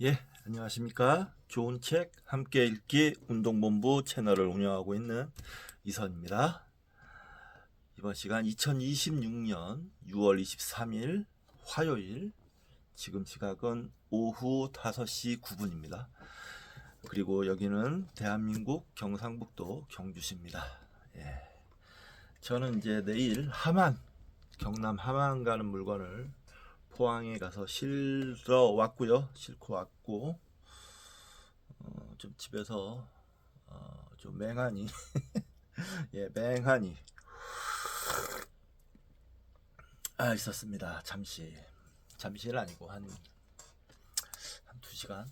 예, 안녕하십니까. 좋은 책 함께 읽기 운동본부 채널을 운영하고 있는 이선입니다. 이번 시간 2026년 6월 23일 화요일, 지금 시각은 오후 5시 9분입니다. 그리고 여기는 대한민국 경상북도 경주시입니다. 예, 저는 이제 내일 함안, 경남 함안 가는 물건을 포항에 가서 실어 왔고요. 싣고 왔고, 좀 집에서 좀 맹하니 예, 맹하니 있었습니다. 잠시는 아니고 한 2시간,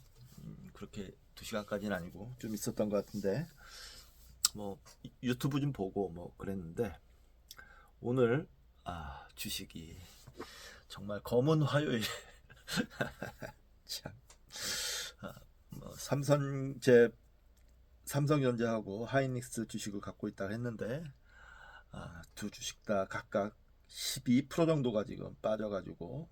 그렇게 2시간까지는 아니고 좀 있었던 것 같은데, 뭐 유튜브 좀 보고 뭐 그랬는데, 오늘 주식이 정말 검은 화요일 참, 뭐 삼성전자하고 하이닉스 주식을 갖고 있다 했는데, 두 주식 다 각각 12% 정도가 지금 빠져가지고,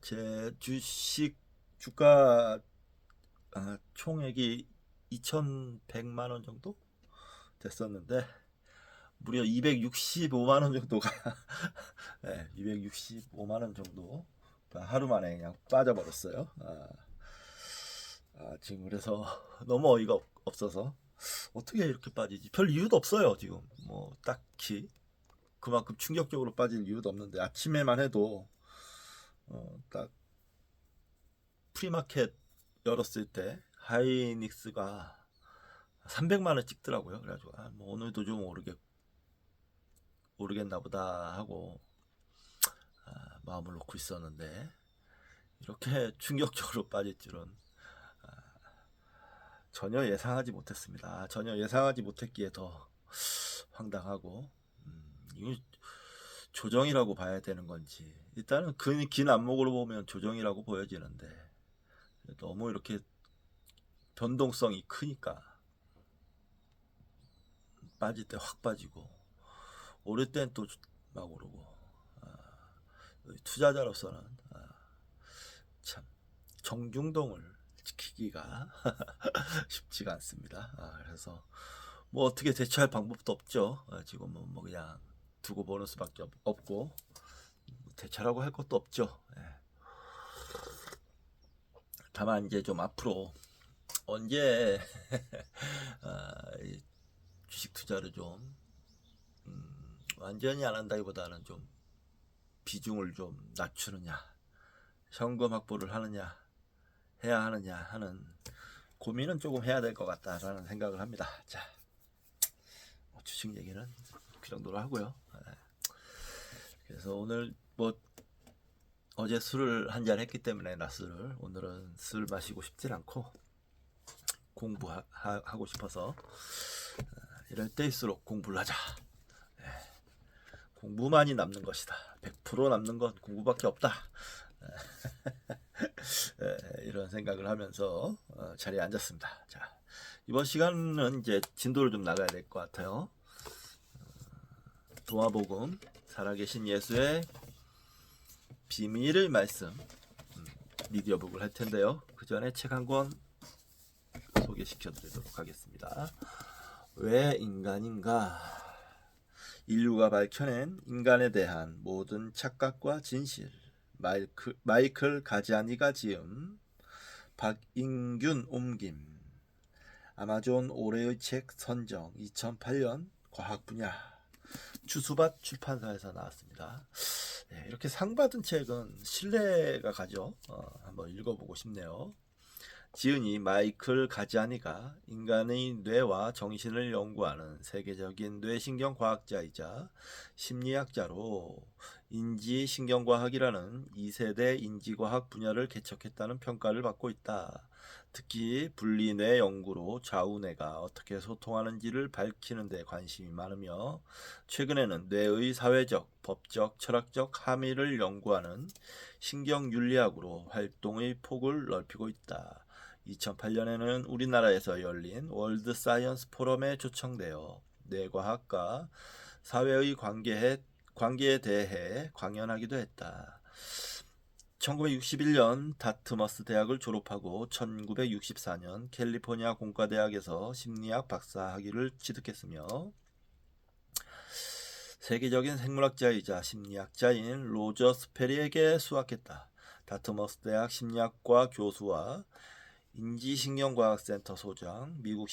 제 주식 주가 총액이 2,100만 원 정도 됐었는데, 무려 265만 원 정도가 네, 265만 원 정도가 하루 만에 그냥 빠져버렸어요. 지금 그래서 너무 어이가 없어서, 어떻게 이렇게 빠지지? 별 이유도 없어요. 지금 뭐 딱히 그만큼 충격적으로 빠질 이유도 없는데, 아침에만 해도 딱 프리마켓 열었을 때 하이닉스가 300만 원 찍더라고요. 그래가지고 뭐 오늘도 좀 오르겠나 보다 하고 마음을 놓고 있었는데, 이렇게 충격적으로 빠질 줄은 전혀 예상하지 못했습니다. 전혀 예상하지 못했기에 더 황당하고, 이거 조정이라고 봐야 되는 건지, 일단은 긴 안목으로 보면 조정이라고 보여지는데, 너무 이렇게 변동성이 크니까 빠질 때 확 빠지고, 오를 땐 또 막 오르고, 투자자로서는 참 정중동을 지키기가 쉽지가 않습니다. 그래서 뭐 어떻게 대처할 방법도 없죠. 지금은 뭐 그냥 두고 보는 수밖에 없고, 대처라고 할 것도 없죠. 예. 다만 이제 좀 앞으로 언제 이 주식 투자를 좀 완전히 안 한다기보다는 좀 비중을 좀 낮추느냐, 현금 확보를 해야 하느냐 하는 고민은 조금 해야 될 것 같다라는 생각을 합니다. 자, 주식 얘기는 그 정도로 하고요. 그래서 오늘 뭐 어제 술을 한 잔 했기 때문에, 낮술을, 오늘은 술 마시고 싶진 않고 공부하고 싶어서, 이럴 때일수록 공부를 하자. 공부만이 남는 것이다. 100% 남는 건 공부밖에 없다. 이런 생각을 하면서 자리에 앉았습니다. 자, 이번 시간은 이제 진도를 좀 나가야 될 것 같아요. 도마복음 살아계신 예수의 비밀의 말씀, 미디어북을 할 텐데요. 그 전에 책 한 권 소개시켜 드리도록 하겠습니다. 왜 인간인가? 인류가 밝혀낸 인간에 대한 모든 착각과 진실. 마이클 가지아니가 지음, 박인균 옮김. 아마존 올해의 책 선정 2008년 과학 분야. 주수밭 출판사에서 나왔습니다. 네, 이렇게 상 받은 책은 신뢰가 가죠. 한번 읽어보고 싶네요. 지은이 마이클 가지아니가 인간의 뇌와 정신을 연구하는 세계적인 뇌신경 과학자이자 심리학자로 인지신경과학이라는 2세대 인지과학 분야를 개척했다는 평가를 받고 있다. 특히 분리뇌 연구로 좌우뇌가 어떻게 소통하는지를 밝히는 데 관심이 많으며, 최근에는 뇌의 사회적, 법적, 철학적 함의를 연구하는 신경윤리학으로 활동의 폭을 넓히고 있다. 2008년에는 우리나라에서 열린 월드 사이언스 포럼에 초청되어 뇌과학과 사회의 관계에 대해 강연하기도 했다. 1961년 다트머스 대학을 졸업하고 1964년 캘리포니아 공과대학에서 심리학 박사 학위를 취득했으며 세계적인 생물학자이자 심리학자인 로저 스페리에게 수학했다. 다트머스 대학 심리학과 교수와 인지신경과학센터 소장, 미국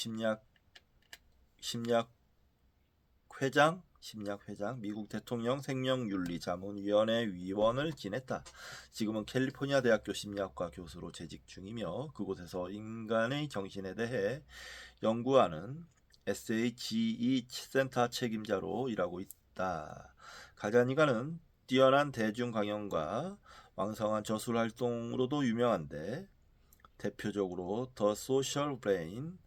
심리학회장, 미국 대통령 생명윤리자문위원회 위원을 지냈다. 지금은 캘리포니아 대학교 심리학과 교수로 재직 중이며 그곳에서 인간의 정신에 대해 연구하는 SHE 센터 책임자로 일하고 있다. 가자니가는 뛰어난 대중 강연과 왕성한 저술 활동으로도 유명한데 대표적으로 The Social Brain,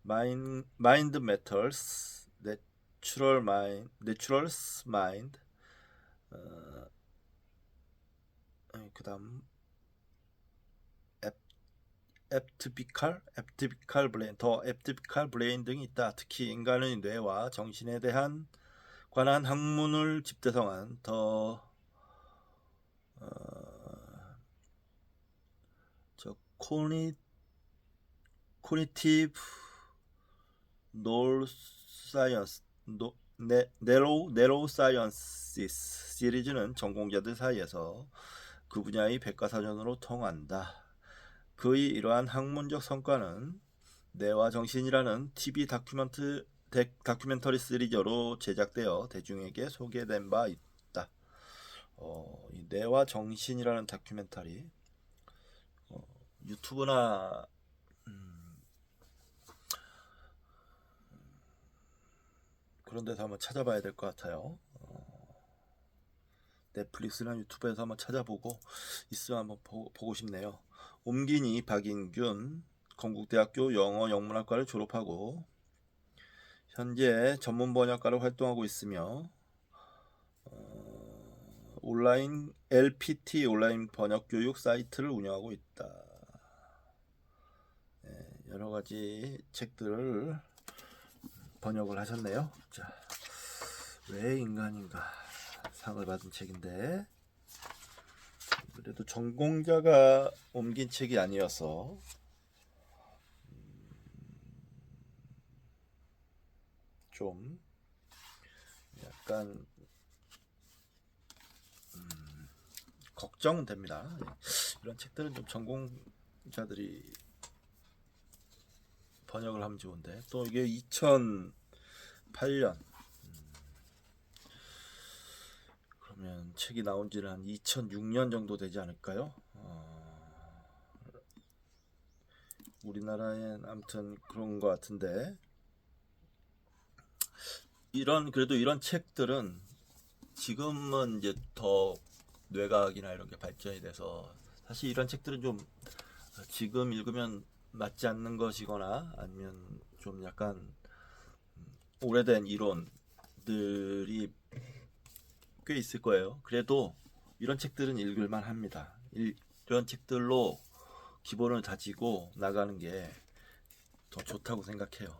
Mind Matters, Natural's Mind, 그 다음 Atypical Brain, 더 Atypical Brain 등이 있다. 특히 인간의 뇌와 정신에 관한 학문을 집대성한 더 Cognitive Neurosciences 시리즈는 전공자들 사이에서 그 분야의 백과사전으로 통한다. 그의 이러한 학문적 성과는 뇌와 정신이라는 TV 다큐멘터리 시리즈로 제작되어 대중에게 소개된 바 있다. 이 뇌와 정신이라는 다큐멘터리 유튜브나 그런 데서 한번 찾아봐야 될 것 같아요. 넷플릭스나 유튜브에서 한번 찾아보고 있으면 한번 보고 싶네요. 옴기니 박인균 건국대학교 영어-영문학과를 졸업하고 현재 전문번역가로 활동하고 있으며 온라인 LPT 온라인 번역교육 사이트를 운영하고 있다. 여러가지 책들을 번역을 하셨네요. 자, 왜 인간인가 상을 받은 책인데 그래도 전공자가 옮긴 책이 아니어서 좀 약간 걱정은 됩니다. 이런 책들은 좀 전공자들이 번역을 하면 좋은데 또 이게 2008년 그러면 책이 나온 지는 한 2006년 정도 되지 않을까요? 우리나라엔 아무튼 그런 것 같은데 그래도 이런 책들은 지금은 이제 더 뇌과학이나 이런 게 발전이 돼서 사실 이런 책들은 좀 지금 읽으면 맞지 않는 것이거나 아니면 좀 약간 오래된 이론들이 꽤 있을 거예요. 그래도 이런 책들은 읽을만 합니다. 이런 책들로 기본을 다지고 나가는 게 더 좋다고 생각해요.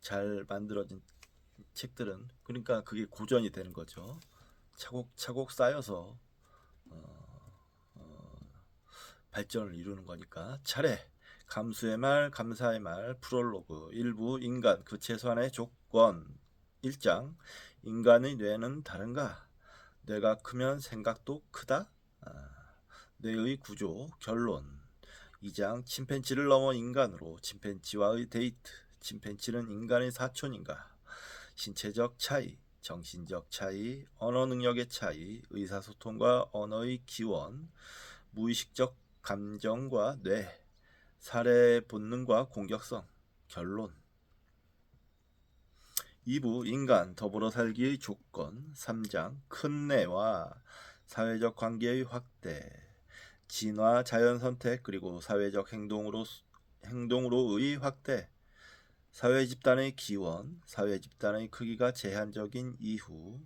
잘 만들어진 책들은 그러니까 그게 고전이 되는 거죠. 차곡차곡 쌓여서 발전을 이루는 거니까. 차례 감수의 말, 감사의 말, 프롤로그, 일부 인간 그 최소한의 조건 1장 인간의 뇌는 다른가? 뇌가 크면 생각도 크다? 뇌의 구조 결론 2장 침팬지를 넘어 인간으로 침팬지와의 데이트 침팬지는 인간의 사촌인가? 신체적 차이, 정신적 차이, 언어 능력의 차이, 의사소통과 언어의 기원, 무의식적 감정과 뇌, 사례 본능과 공격성, 결론 2부 인간 더불어 살기의 조건 3장 큰 뇌와 사회적 관계의 확대 진화 자연선택 그리고 사회적 행동으로의 확대 사회집단의 기원 사회집단의 크기가 제한적인 이후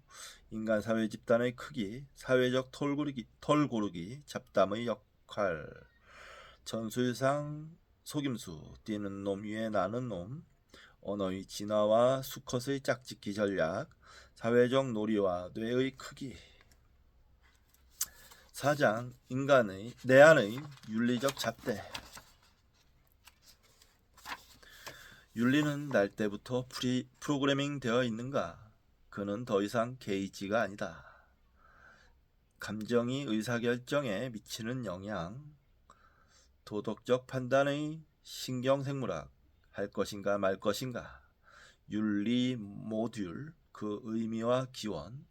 인간 사회집단의 크기 사회적 털고르기 잡담의 역할 전술상 속임수 뛰는 놈 위에 나는 놈 언어의 진화와 수컷의 짝짓기 전략 사회적 놀이와 뇌의 크기 4장 인간의 내안의 윤리적 잣대. 윤리는 날 때부터 프로그래밍 되어 있는가? 그는 더 이상 게이지가 아니다. 감정이 의사결정에 미치는 영향, 도덕적 판단의 신경생물학, 할 것인가 말 것인가, 윤리 모듈, 그 의미와 기원,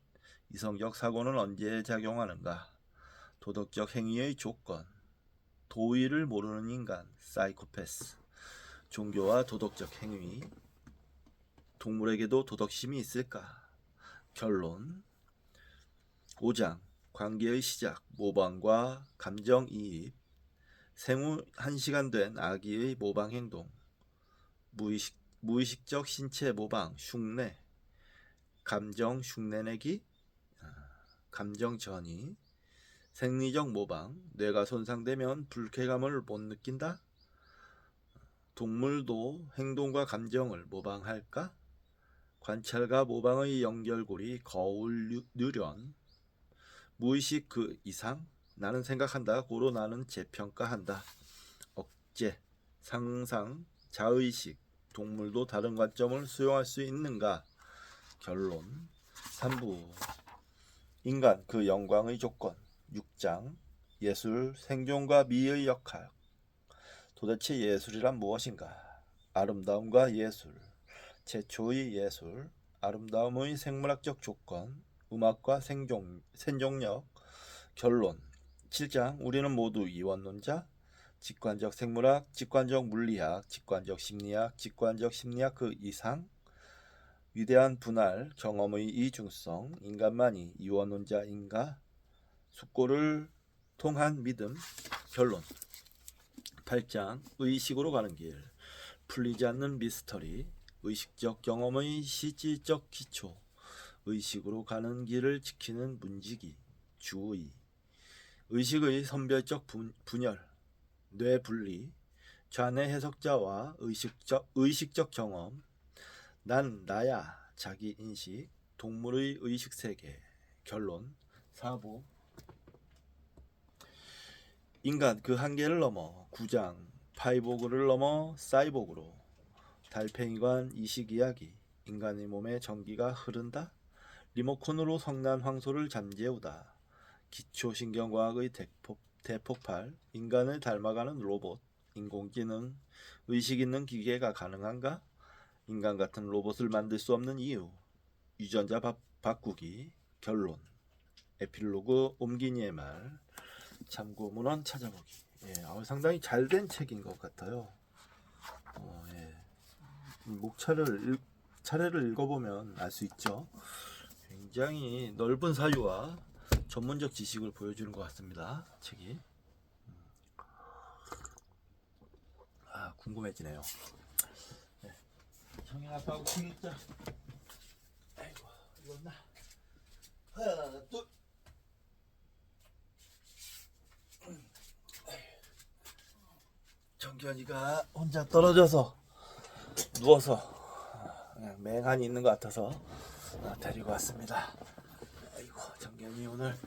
이성적 사고는 언제 작용하는가, 도덕적 행위의 조건, 도의를 모르는 인간, 사이코패스, 종교와 도덕적 행위, 동물에게도 도덕심이 있을까? 결론. 5장 관계의 시작, 모방과 감정이입, 생후 1시간 된 아기의 모방행동, 무의식적 신체 모방, 흉내, 감정 흉내내기, 감정 전이, 생리적 모방, 뇌가 손상되면 불쾌감을 못 느낀다? 동물도 행동과 감정을 모방할까? 관찰과 모방의 연결고리, 거울 뉴런, 무의식 그 이상, 나는 생각한다, 고로 나는 재평가한다, 억제, 상상, 자의식, 동물도 다른 관점을 수용할 수 있는가? 결론. 3부 인간 그 영광의 조건. 6장 예술, 생존과 미의 역할. 도대체 예술이란 무엇인가? 아름다움과 예술, 최초의 예술, 아름다움의 생물학적 조건, 음악과 생존력. 결론. 7장 우리는 모두 이원론자, 직관적 생물학, 직관적 물리학, 직관적 심리학, 직관적 심리학 그 이상, 위대한 분할, 경험의 이중성, 인간만이 이원론자인가, 숙고를 통한 믿음. 결론. 8장 의식으로 가는 길, 풀리지 않는 미스터리, 의식적 경험의 실질적 기초, 의식으로 가는 길을 지키는 문지기, 주의, 의식의 선별적 분열, 뇌분리, 좌뇌 해석자와 의식적 경험, 난 나야, 자기인식, 동물의 의식세계. 결론. 4부 인간 그 한계를 넘어. 9장 파이보그를 넘어 사이보그로. 달팽이관 이식이야기, 인간의 몸에 전기가 흐른다? 리모컨으로 성난 황소를 잠재우다. 기초신경과학의 대폭발, 인간을 닮아가는 로봇, 인공지능, 의식 있는 기계가 가능한가? 인간 같은 로봇을 만들 수 없는 이유, 유전자 바꾸기. 결론. 에필로그 옴기니의 말, 참고 문헌 찾아보기. 예, 상당히 잘된 책인 것 같아요. 예. 차례를 읽어보면 알 수 있죠. 굉장히 넓은 사유와 전문적 지식을 보여주는 것 같습니다. 책이. 궁금해지네요. 네. 정인 아빠하고 책 읽자. 아이고, 이거나. 하나, 둘. 정견이가 혼자 떨어져서 누워서 그냥 맹한이 있는 것 같아서 데리고 왔습니다. 아이고, 정견이 오늘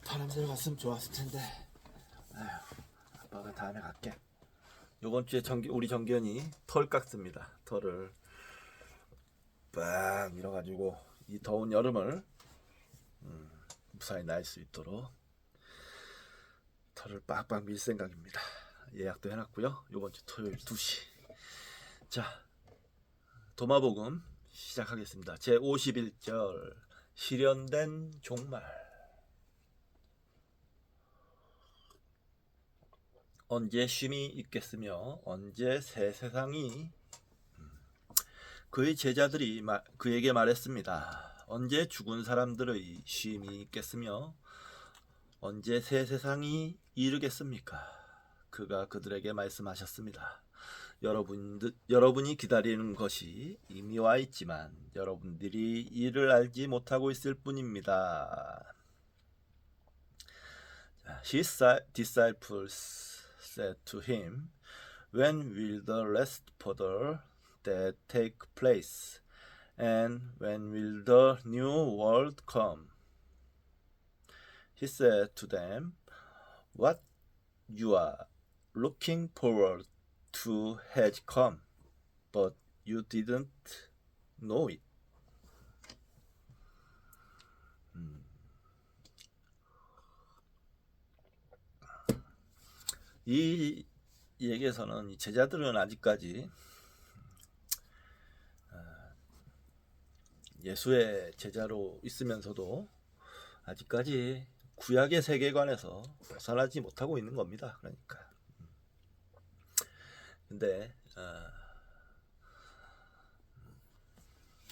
바람 들어갔으면 좋았을 텐데. 아휴, 아빠가 다음에 갈게. 요번 주에 우리 정견이 털 깎습니다. 털을 빵 밀어가지고 이 더운 여름을 무사히 날 수 있도록 털을 빡빡 밀 생각입니다. 예약도 해놨고요. 요번 주 토요일 2시. 자, 도마복음 시작하겠습니다. 제 51절 실현된 종말. 언제 쉼이 있겠으며 언제 새 세상이. 그의 제자들이 그에게 말했습니다. 언제 죽은 사람들의 쉼이 있겠으며 언제 새 세상이 이르겠습니까? 그가 그들에게 말씀하셨습니다. 여러분이 기다리는 것이 이미 와 있지만 여러분들이 이를 알지 못하고 있을 뿐입니다. His disciples said to him, When will the last part that take place? And when will the new world come? He said to them, "What you are looking forward to has come, but you didn't know it." 이 얘기에서는 이 제자들은 아직까지 예수의 제자로 있으면서도 아직까지 구약의 세계관에서 벗어나지 못하고 있는 겁니다. 그러니까. 근데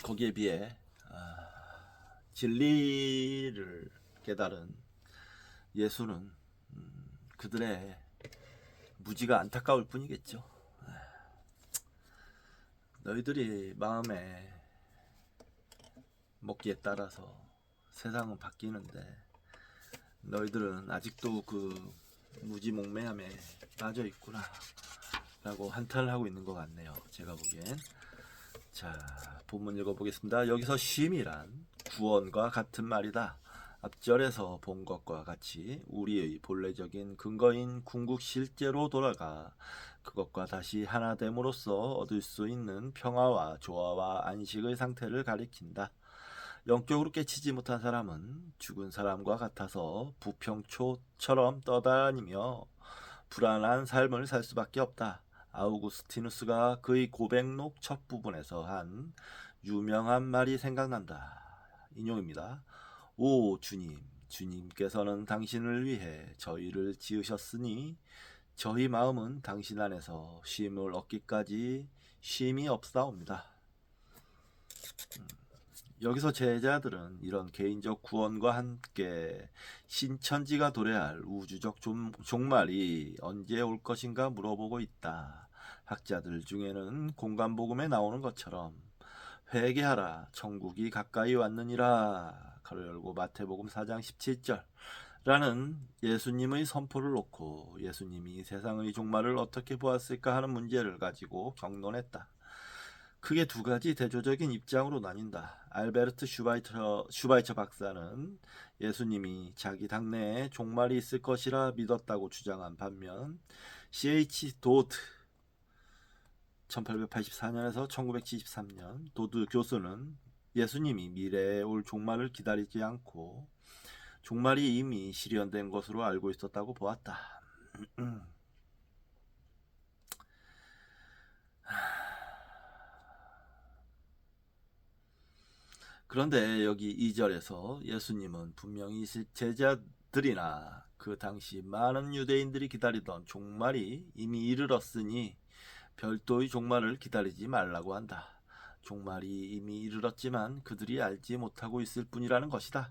거기에 비해 진리를 깨달은 예수는 그들의 무지가 안타까울 뿐이겠죠. 너희들이 마음에 먹기에 따라서 세상은 바뀌는데 너희들은 아직도 그 무지몽매함에 빠져 있구나 라고 한탄을 하고 있는 것 같네요. 제가 보기엔. 자, 본문 읽어보겠습니다. 여기서 쉼이란 구원과 같은 말이다. 앞절에서 본 것과 같이 우리의 본래적인 근거인 궁극 실제로 돌아가 그것과 다시 하나됨으로써 얻을 수 있는 평화와 조화와 안식의 상태를 가리킨다. 영적으로 깨치지 못한 사람은 죽은 사람과 같아서 부평초처럼 떠다니며 불안한 삶을 살 수밖에 없다. 아우구스티누스가 그의 고백록 첫 부분에서 한 유명한 말이 생각난다. 인용입니다. 오 주님, 주님께서는 당신을 위해 저희를 지으셨으니 저희 마음은 당신 안에서 쉼을 얻기까지 쉼이 없사옵니다. 여기서 제자들은 이런 개인적 구원과 함께 신천지가 도래할 우주적 종말이 언제 올 것인가 물어보고 있다. 학자들 중에는 공간복음에 나오는 것처럼 회개하라 천국이 가까이 왔느니라 가로 열고 마태복음 4장 17절 라는 예수님의 선포를 놓고 예수님이 세상의 종말을 어떻게 보았을까 하는 문제를 가지고 경론했다. 크게 두 가지 대조적인 입장으로 나뉜다. 알베르트 슈바이처 박사는 예수님이 자기 당내에 종말이 있을 것이라 믿었다고 주장한 반면 C.H. 도드 1884년에서 1973년 도드 교수는 예수님이 미래에 올 종말을 기다리지 않고 종말이 이미 실현된 것으로 알고 있었다고 보았다. 그런데 여기 2절에서 예수님은 분명히 제자들이나 그 당시 많은 유대인들이 기다리던 종말이 이미 이르렀으니 별도의 종말을 기다리지 말라고 한다. 종말이 이미 이르렀지만 그들이 알지 못하고 있을 뿐이라는 것이다.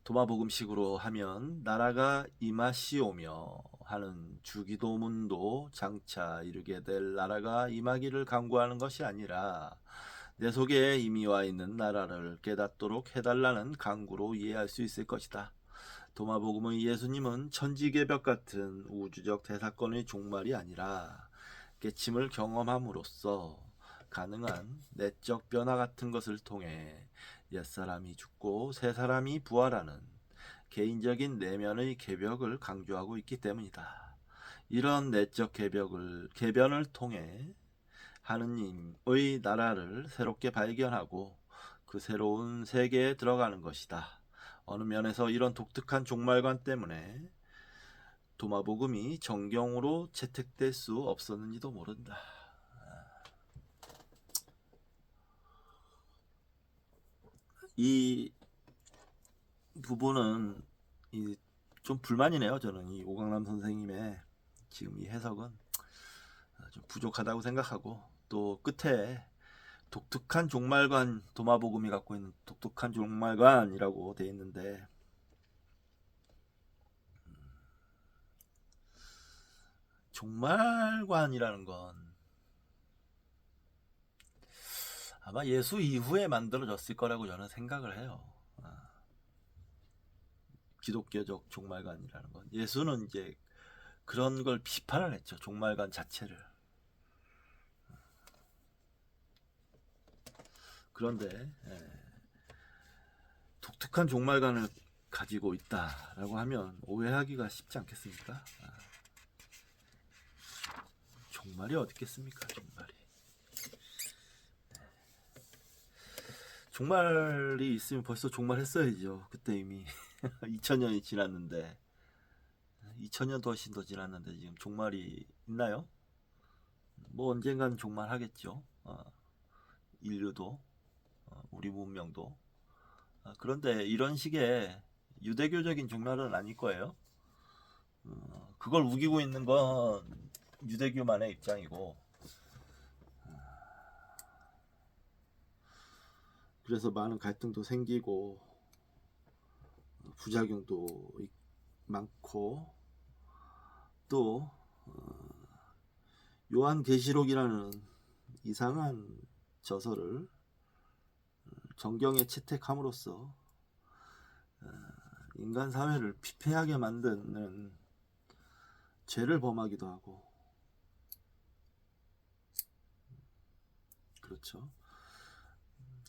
도마복음식으로 하면 나라가 임하시오며 하는 주기도문도 장차 이르게 될 나라가 임하기를 간구하는 것이 아니라 내 속에 이미 와 있는 나라를 깨닫도록 해달라는 간구로 이해할 수 있을 것이다. 도마복음의 예수님은 천지개벽 같은 우주적 대사건의 종말이 아니라 깨침을 경험함으로써 가능한 내적 변화 같은 것을 통해 옛사람이 죽고 새사람이 부활하는 개인적인 내면의 개벽을 강조하고 있기 때문이다. 이런 내적 개변을 통해 하느님의 나라를 새롭게 발견하고 그 새로운 세계에 들어가는 것이다. 어느 면에서 이런 독특한 종말관 때문에 도마복음이 정경으로 채택될 수 없었는지도 모른다. 이 부분은 좀 불만이네요. 저는 이 오강남 선생님의 지금 이 해석은 좀 부족하다고 생각하고 또 끝에 독특한 종말관 도마복음이 갖고 있는 독특한 종말관이라고 되어 있는데 종말관이라는 건 아마 예수 이후에 만들어졌을 거라고 저는 생각을 해요. 기독교적 종말관이라는 건 예수는 이제 그런 걸 비판을 했죠. 종말관 자체를. 독특한 종말관을 가지고 있다라고 하면 오해하기가 쉽지 않겠습니까? 종말이 어디 있겠습니까? 종말이 있으면 벌써 종말했어야죠. 그때 이미 2000년이 지났는데 2000년도 훨씬 더 지났는데 지금 종말이 있나요? 뭐 언젠간 종말하겠죠. 인류도 우리 문명도. 그런데 이런 식의 유대교적인 종말은 아닐 거예요. 그걸 우기고 있는 건 유대교만의 입장이고, 그래서 많은 갈등도 생기고 부작용도 많고, 또 요한계시록이라는 이상한 저서를 정경에 채택함으로써 인간 사회를 피폐하게 만드는 죄를 범하기도 하고, 그렇죠.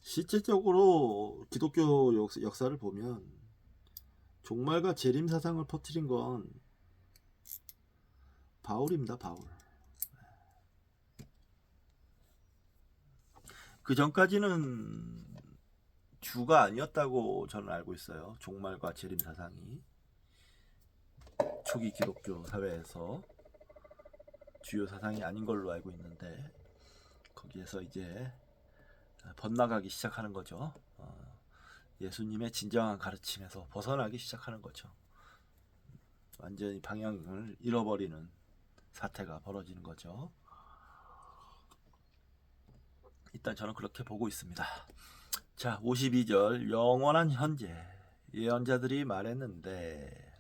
실질적으로 기독교 역사를 보면 종말과 재림 사상을 퍼뜨린 건 바울입니다. 바울. 그 전까지는 주가 아니었다고 저는 알고 있어요. 종말과 재림 사상이 초기 기독교 사회에서 주요 사상이 아닌 걸로 알고 있는데, 거기에서 이제 번나가기 시작하는 거죠. 예수님의 진정한 가르침에서 벗어나기 시작하는 거죠. 완전히 방향을 잃어버리는 사태가 벌어지는 거죠. 일단 저는 그렇게 보고 있습니다. 자, 52절 영원한 현재 예언자들이 말했는데,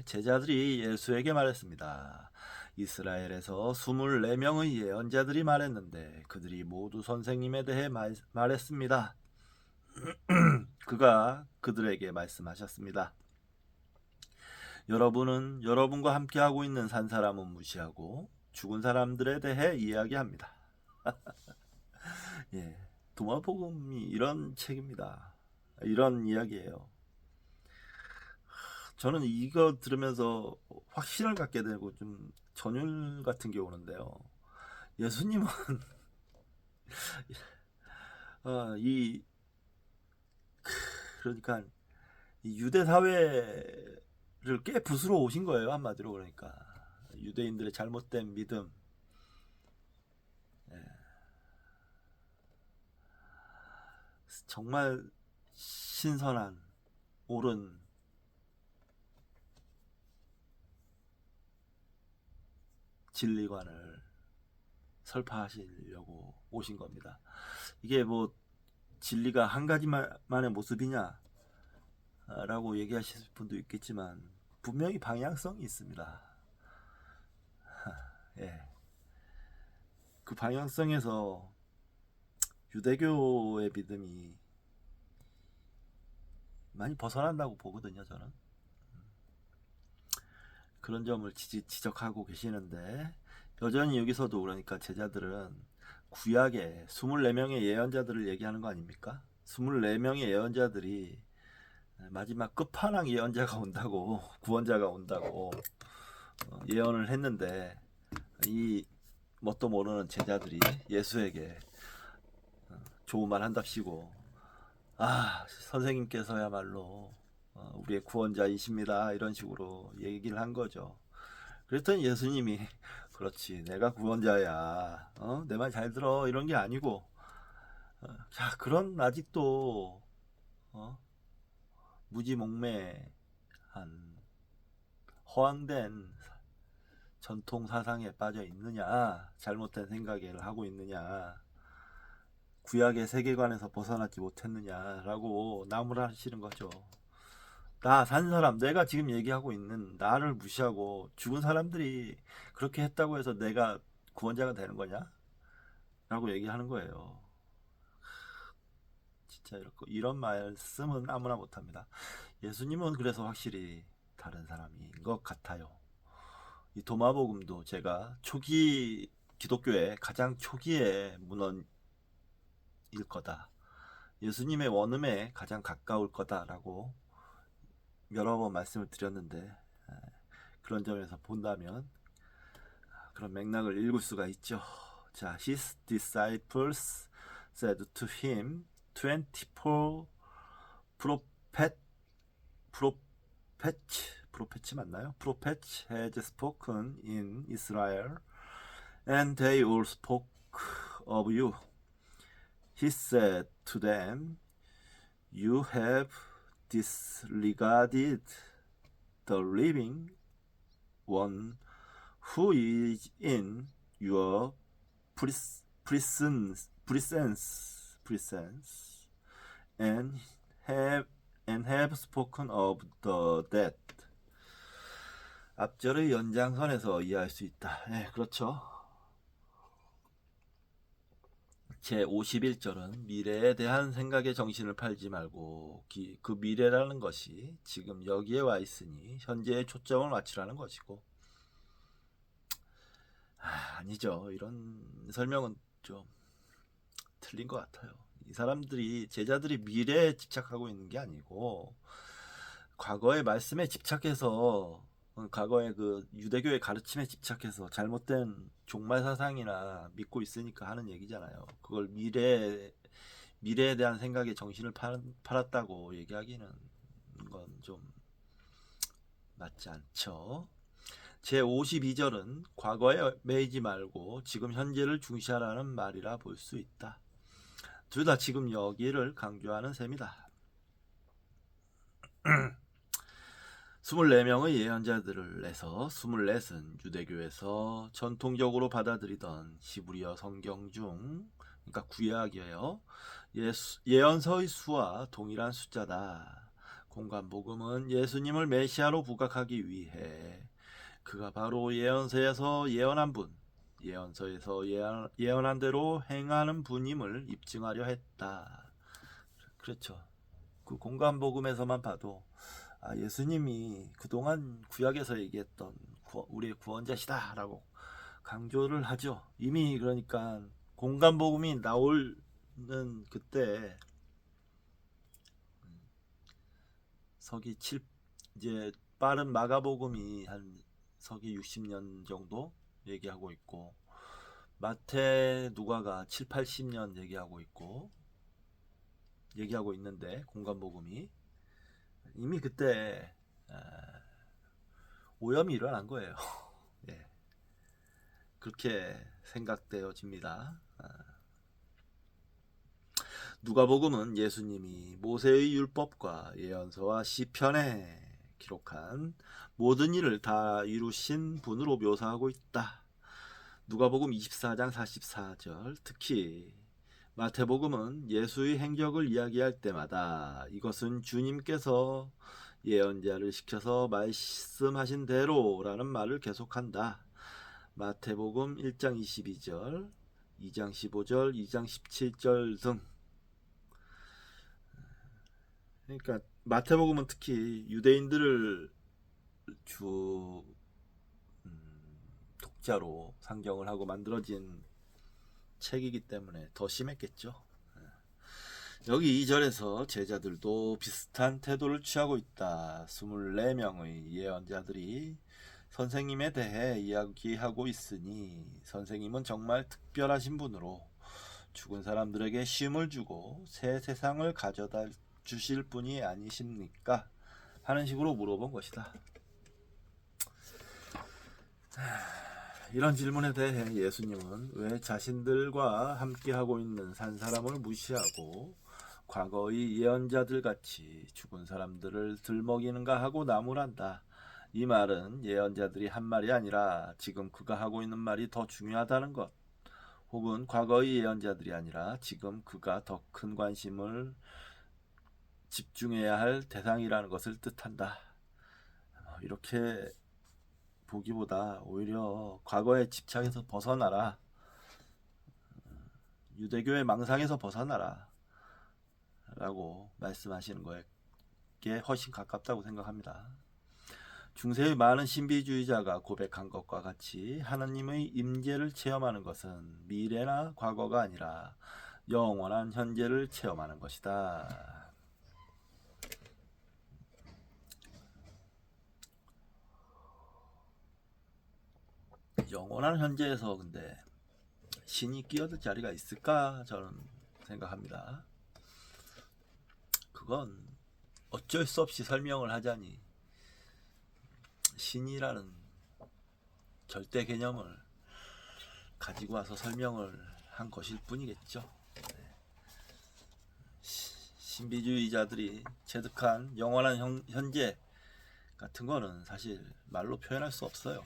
제자들이 예수에게 말했습니다. 이스라엘에서 24명의 예언자들이 말했는데 그들이 모두 선생님에 대해 말했습니다. 그가 그들에게 말씀하셨습니다. 여러분은 여러분과 함께하고 있는 산 사람은 무시하고 죽은 사람들에 대해 이야기합니다. 예, 도마복음이 이런 책입니다. 이런 이야기예요. 저는 이거 들으면서 확신을 갖게 되고 좀 전율 같은 게 오는데요. 예수님은 그러니까 이 유대 사회를 깨부수러 오신 거예요. 한마디로. 그러니까 유대인들의 잘못된 믿음, 정말 신선한 옳은 진리관을 설파하시려고 오신 겁니다. 이게 뭐 진리가 한 가지만의 모습이냐 라고 얘기하실 분도 있겠지만 분명히 방향성이 있습니다. 예. 그 방향성에서 유대교의 믿음이 많이 벗어난다고 보거든요. 저는 그런 점을 지적하고 계시는데, 여전히 여기서도 그러니까 제자들은 구약에 24명의 예언자들을 얘기하는 거 아닙니까? 24명의 예언자들이 마지막 끝판왕 예언자가 온다고, 구원자가 온다고 예언을 했는데, 이 뭣도 모르는 제자들이 예수에게 좋은 말 한답시고, 선생님께서야말로 우리의 구원자이십니다, 이런 식으로 얘기를 한 거죠. 그랬더니 예수님이 그렇지, 내가 구원자야, 내 말 잘 들어, 이런 게 아니고, 자, 그런 아직도 무지몽매한 허황된 전통 사상에 빠져 있느냐, 잘못된 생각을 하고 있느냐, 구약의 세계관에서 벗어나지 못했느냐라고 나무라시는 거죠. 나 산 사람, 내가 지금 얘기하고 있는 나를 무시하고 죽은 사람들이 그렇게 했다고 해서 내가 구원자가 되는 거냐? 라고 얘기하는 거예요. 진짜 이런 말씀은 아무나 못합니다. 예수님은 그래서 확실히 다른 사람인 것 같아요. 이 도마복음도 제가 초기 기독교의 가장 초기의 문헌일 거다, 예수님의 원음에 가장 가까울 거다라고 여러 번 말씀을 드렸는데 그런 점에서 본다면 그런 맥락을 읽을 수가 있죠. 자, his disciples said to him, 24 prophet, prophet 맞나요? Prophets had spoken in Israel, and they all spoke of you. He said to them, you have disregarded the living one who is in your presence and have spoken of the dead. 앞절의 연장선에서 이해할 수 있다. 네, 그렇죠. 제 51절은 미래에 대한 생각에 정신을 팔지 말고 그 미래라는 것이 지금 여기에 와 있으니 현재에 초점을 맞추라는 것이고, 아니죠. 이런 설명은 좀 틀린 것 같아요. 이 사람들이, 제자들이 미래에 집착하고 있는 게 아니고 과거의 말씀에 집착해서, 과거의 그 유대교의 가르침에 집착해서 잘못된 종말 사상이나 믿고 있으니까 하는 얘기잖아요. 그걸 미래에 대한 생각에 정신을 팔았다고 얘기하기는 건 좀 맞지 않죠. 제 52절은 과거에 매이지 말고 지금 현재를 중시하라는 말이라 볼 수 있다. 둘 다 지금 여기를 강조하는 셈이다. 24명의 예언자들을 내서 24은 유대교에서 전통적으로 받아들이던 히브리어 성경 중, 그러니까 구약이에요. 예언서의 수와 동일한 숫자다. 공관복음은 예수님을 메시아로 부각하기 위해 그가 바로 예언서에서 예언한 분, 예언서에서 예언한 대로 행하는 분임을 입증하려 했다. 그렇죠. 그 공관복음에서만 봐도 예수님이 그동안 구약에서 얘기했던 우리의 구원자시다라고 강조를 하죠. 이미 그러니까 공관복음이 나오는 그때 서기 7, 이제 빠른 마가복음이 한 서기 60년 정도 얘기하고 있고, 마태 누가가 7, 80년 얘기하고 있는데, 공관복음이 이미 그때 오염이 일어난 거예요. 예. 그렇게 생각되어집니다. 누가복음은 예수님이 모세의 율법과 예언서와 시편에 기록한 모든 일을 다 이루신 분으로 묘사하고 있다. 누가복음 24장 44절, 특히 마태복음은 예수의 행적을 이야기할 때마다 이것은 주님께서 예언자를 시켜서 말씀하신 대로라는 말을 계속한다. 마태복음 1장 22절, 2장 15절, 2장 17절 등. 그러니까 마태복음은 특히 유대인들을 주 독자로 상정을 하고 만들어진 책이기 때문에 더 심했겠죠. 여기 2절에서 제자들도 비슷한 태도를 취하고 있다. 24명의 예언자들이 선생님에 대해 이야기하고 있으니 선생님은 정말 특별하신 분으로 죽은 사람들에게 쉼을 주고 새 세상을 가져다 주실 분이 아니십니까? 하는 식으로 물어본 것이다. 이런 질문에 대해 예수님은 왜 자신들과 함께하고 있는 산 사람을 무시하고 과거의 예언자들 같이 죽은 사람들을 들먹이는가 하고 나무란다. 이 말은 예언자들이 한 말이 아니라 지금 그가 하고 있는 말이 더 중요하다는 것, 혹은 과거의 예언자들이 아니라 지금 그가 더 큰 관심을 집중해야 할 대상이라는 것을 뜻한다. 이렇게 보기보다 오히려 과거의 집착에서 벗어나라, 유대교의 망상에서 벗어나라 라고 말씀하시는 것에 훨씬 가깝다고 생각합니다. 중세의 많은 신비주의자가 고백한 것과 같이 하나님의 임재를 체험하는 것은 미래나 과거가 아니라 영원한 현재를 체험하는 것이다. 영원한 현재에서 근데 신이 끼어들 자리가 있을까 저는 생각합니다. 그건 어쩔 수 없이 설명을 하자니 신이라는 절대 개념을 가지고 와서 설명을 한 것일 뿐이겠죠. 신비주의자들이 체득한 영원한 현재 같은 거는 사실 말로 표현할 수 없어요.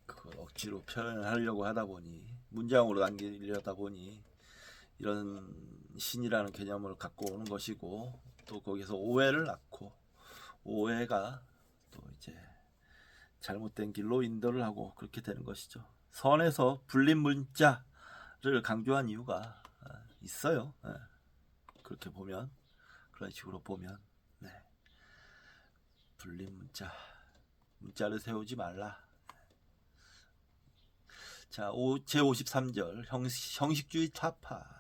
그걸 억지로 표현하려고 하다 보니, 문장으로 남기려다 보니 이런 신이라는 개념을 갖고 오는 것이고, 또 거기서 오해를 낳고, 오해가 또 이제 잘못된 길로 인도를 하고 그렇게 되는 것이죠. 선에서 불린 문자를 강조한 이유가 있어요. 그렇게 보면, 그런 식으로 보면, 네. 불린 문자를 세우지 말라. 자, 제53절 형식주의 타파.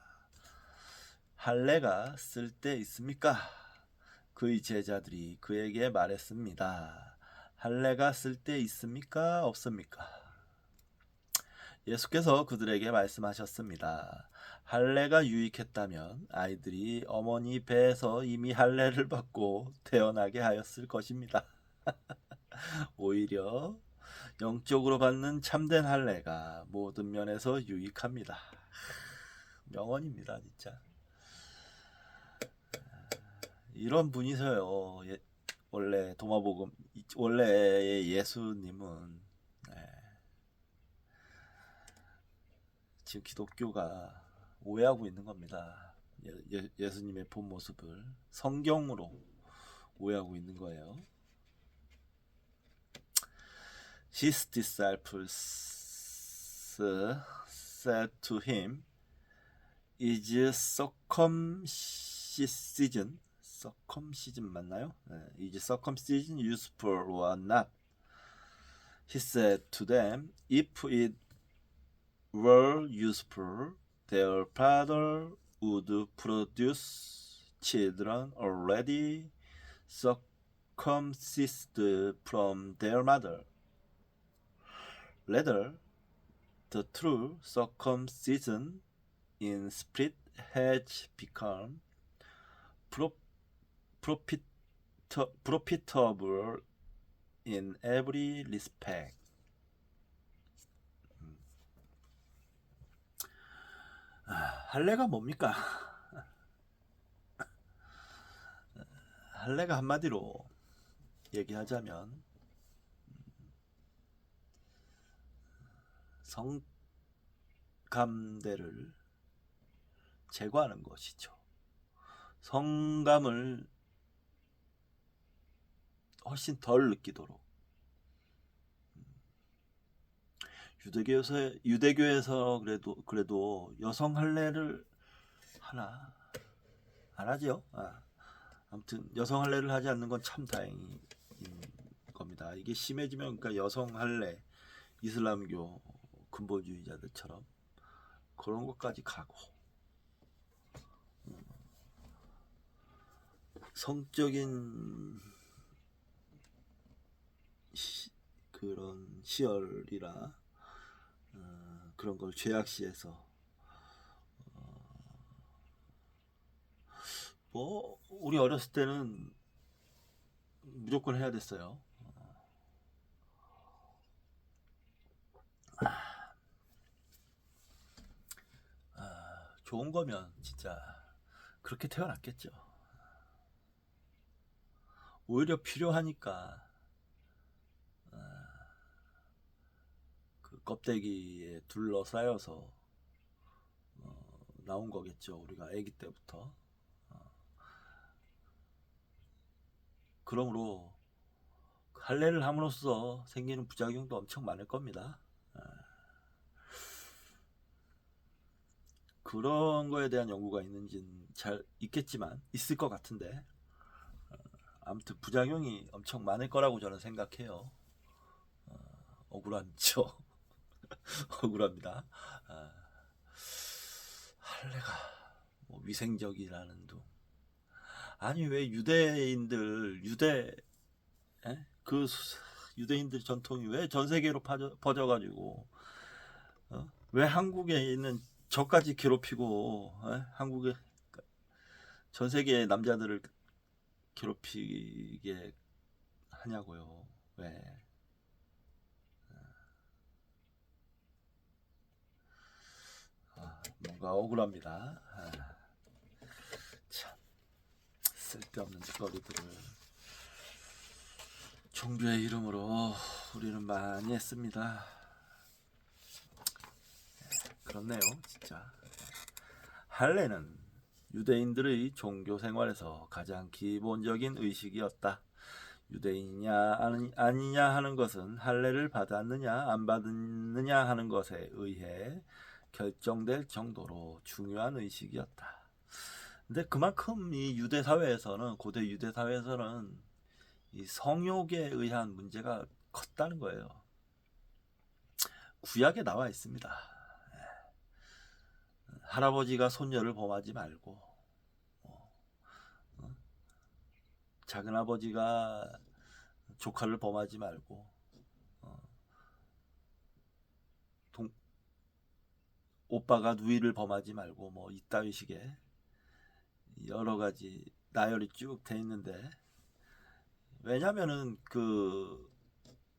할례가 쓸데 있습니까? 그의 제자들이 그에게 말했습니다. 할례가 쓸데 있습니까? 없습니까? 예수께서 그들에게 말씀하셨습니다. 할례가 유익했다면 아이들이 어머니 배에서 이미 할례를 받고 태어나게 하였을 것입니다. 오히려 영적으로 받는 참된 할례가 모든 면에서 유익합니다. 명언입니다, 진짜. 이런 분이서요. 원래 도마복음, 원래의 예수님은 지금 기독교가 오해하고 있는 겁니다. 예수님의 본 모습을 성경으로 오해하고 있는 거예요. His disciples said to him, "Is circumcision 맞나요? Is circumcision useful or not?" He said to them, "If it were useful, their father would produce children already circumcised from their mother. Rather, the true circumcision in spirit has become profitable in every respect." 할례가 뭡니까? 할례가 한마디로 얘기하자면 성감대를 제거하는 것이죠. 성감을 훨씬 덜 느끼도록. 유대교에서 그래도 여성 할례를 하나 안 하죠. 아무튼 여성 할례를 하지 않는 건 참 다행인 겁니다. 이게 심해지면 그러니까 여성 할례, 이슬람교 근본주의자들처럼 그런 것까지 가고 성적인 그런 시열이라 그런 걸 죄악시해서 뭐 우리 어렸을 때는 무조건 해야 됐어요. 좋은 거면 진짜 그렇게 태어났겠죠. 오히려 필요하니까 그 껍데기에 둘러싸여서 나온 거겠죠. 우리가 아기 때부터. 그러므로 할례를 함으로써 생기는 부작용도 엄청 많을 겁니다. 그런 거에 대한 연구가 있는지는 잘 있겠지만 있을 것 같은데 아무튼 부작용이 엄청 많을 거라고 저는 생각해요. 억울하죠. 억울합니다. 할례가 뭐 위생적이라는 둥. 아니 왜 유대인들 그 유대인들 전통이 왜 전 세계로 퍼져가지고 왜 한국에 있는 저까지 괴롭히고 한국의 전 세계의 남자들을 괴롭히게 하냐고요. 왜? 뭔가 억울합니다. 참 쓸데없는 짓거리들을 종교의 이름으로 우리는 많이 했습니다. 그렇네요, 진짜. 할례는 유대인들의 종교 생활에서 가장 기본적인 의식이었다. 유대인이냐 아니냐 하는 것은 할례를 받았느냐 안 받았느냐 하는 것에 의해 결정될 정도로 중요한 의식이었다. 근데 그만큼 이 유대 사회에서는 고대 유대 사회에서는 이 성욕에 의한 문제가 컸다는 거예요. 구약에 나와 있습니다. 할아버지가 손녀를 범하지 말고 작은 아버지가 조카를 범하지 말고 오빠가 누이를 범하지 말고 뭐 이따위 식의 여러 가지 나열이 쭉 돼 있는데, 왜냐면은 그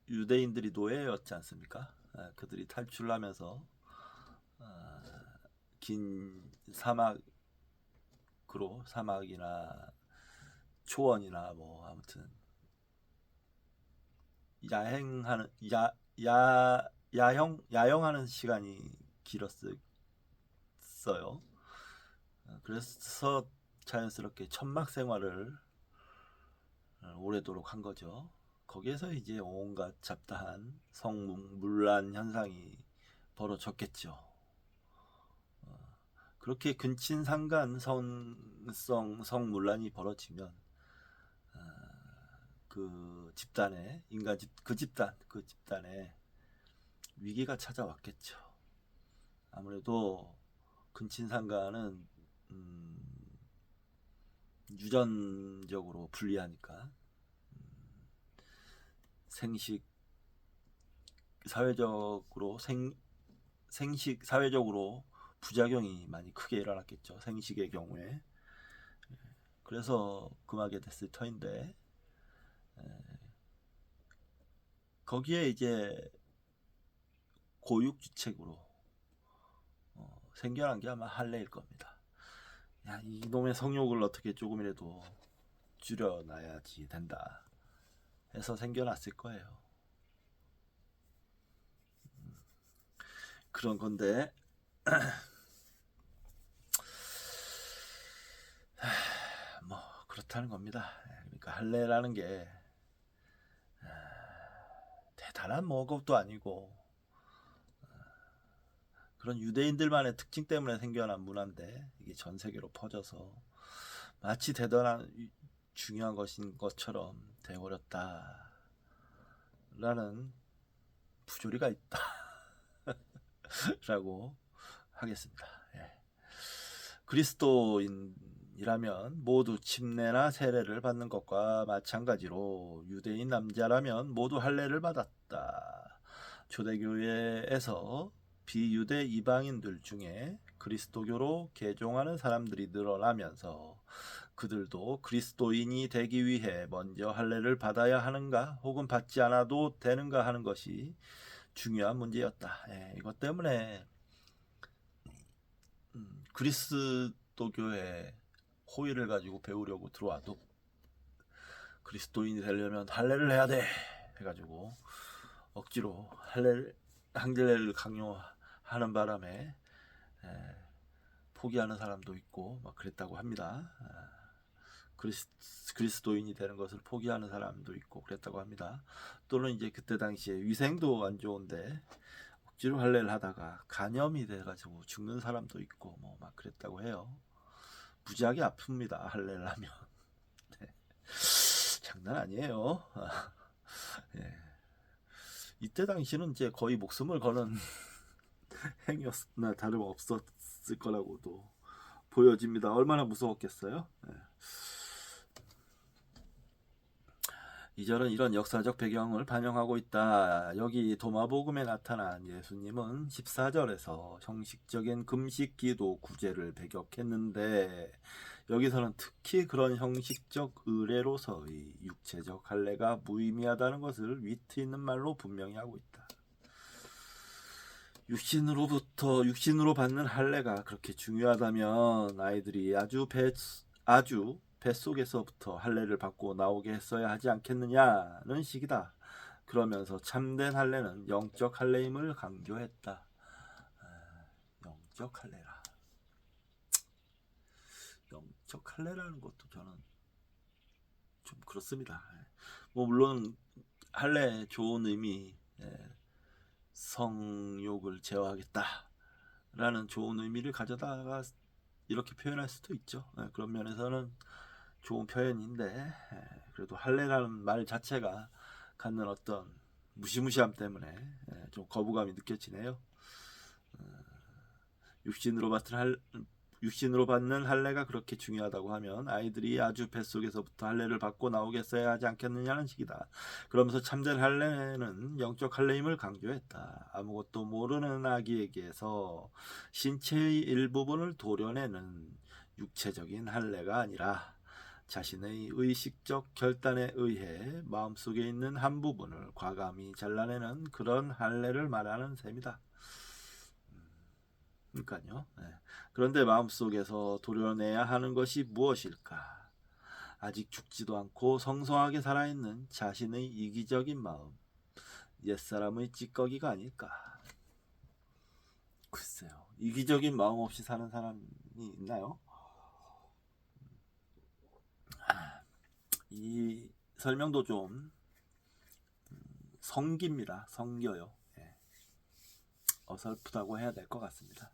유대인들이 노예였지 않습니까? 그들이 탈출하면서 긴 사막이나 초원이나 뭐 아무튼 야영하는 시간이 길었어요. 그래서 자연스럽게 천막 생활을 오래도록 한 거죠. 거기에서 이제 온갖 잡다한 성문란 현상이 벌어졌겠죠. 그렇게 근친상간 성문란이 벌어지면 그 집단에 위기가 찾아왔겠죠. 아무래도 근친상간은 유전적으로 불리하니까 사회적으로 부작용이 많이 크게 일어났겠죠. 생식의 경우에. 그래서 금하게 됐을 터인데, 거기에 이제 고육주책으로 생겨난 게 아마 할례일 겁니다. 야, 이놈의 성욕을 어떻게 조금이라도 줄여놔야지 된다 해서 생겨났을 거예요. 그런 건데 뭐 그렇다는 겁니다. 그러니까 할례라는 게 대단한 뭐 것도 아니고 그런 유대인들만의 특징 때문에 생겨난 문화인데, 이게 전 세계로 퍼져서 마치 대단한 중요한 것인 것처럼 되어버렸다라는 부조리가 있다 라고 하겠습니다. 그리스도인이라면 모두 침례나 세례를 받는 것과 마찬가지로 유대인 남자라면 모두 할례를 받았다. 초대교회에서 비유대 이방인들 중에 그리스도교로 개종하는 사람들이 늘어나면서 그들도 그리스도인이 되기 위해 먼저 할례를 받아야 하는가 혹은 받지 않아도 되는가 하는 것이 중요한 문제였다. 이것 때문에 그리스도교에 호의를 가지고 배우려고 들어와도 그리스도인이 되려면 할례를 해야 돼 해가지고 억지로 항례를 강요하는 바람에 포기하는 사람도 있고 막 그랬다고 합니다. 그리스도인이 되는 것을 포기하는 사람도 있고 그랬다고 합니다. 또는 이제 그때 당시에 위생도 안 좋은데 억지로 할례를 하다가 간염이 돼가지고 죽는 사람도 있고 뭐 막 그랬다고 해요. 무지하게 아픕니다, 할례를 하면. 네. 장난 아니에요. 네. 이때 당시는 이제 거의 목숨을 거는 행위였나 다름없었을 거라고도 보여집니다. 얼마나 무서웠겠어요. 네. 2절은 이런 역사적 배경을 반영하고 있다. 여기 도마복음에 나타난 예수님은 14절에서 형식적인 금식 기도 구제를 배격했는데 여기서는 특히 그런 형식적 의례로서의 육체적 할례가 무의미하다는 것을 위트 있는 말로 분명히 하고 있다. 육신으로 받는 할례가 그렇게 중요하다면 아이들이 아주 뱃속에서부터 할례를 받고 나오게 했어야 하지 않겠느냐는 식이다. 그러면서 참된 할례는 영적 할례임을 강조했다. 영적 할례라. 영적 할례라는 것도 저는 좀 그렇습니다. 뭐 물론 할례 좋은 의미, 성욕을 제어하겠다라는 좋은 의미를 가져다가 이렇게 표현할 수도 있죠. 그런 면에서는 좋은 표현인데 그래도 할례라는 말 자체가 갖는 어떤 무시무시함 때문에 좀 거부감이 느껴지네요. 육신으로 받는 할례가 그렇게 중요하다고 하면 아이들이 아주 뱃속에서부터 할례를 받고 나오겠어야 하지 않겠느냐는 식이다. 그러면서 참된 할례는 영적 할례임을 강조했다. 아무것도 모르는 아기에게서 신체의 일부분을 도려내는 육체적인 할례가 아니라 자신의 의식적 결단에 의해 마음속에 있는 한 부분을 과감히 잘라내는 그런 할례를 말하는 셈이다. 그러니까요. 그런데 마음속에서 도려내야 하는 것이 무엇일까? 아직 죽지도 않고 성성하게 살아있는 자신의 이기적인 마음, 옛사람의 찌꺼기가 아닐까? 글쎄요. 이기적인 마음 없이 사는 사람이 있나요? 이 설명도 좀 성깁니다. 성겨요. 어설프다고 해야 될 것 같습니다.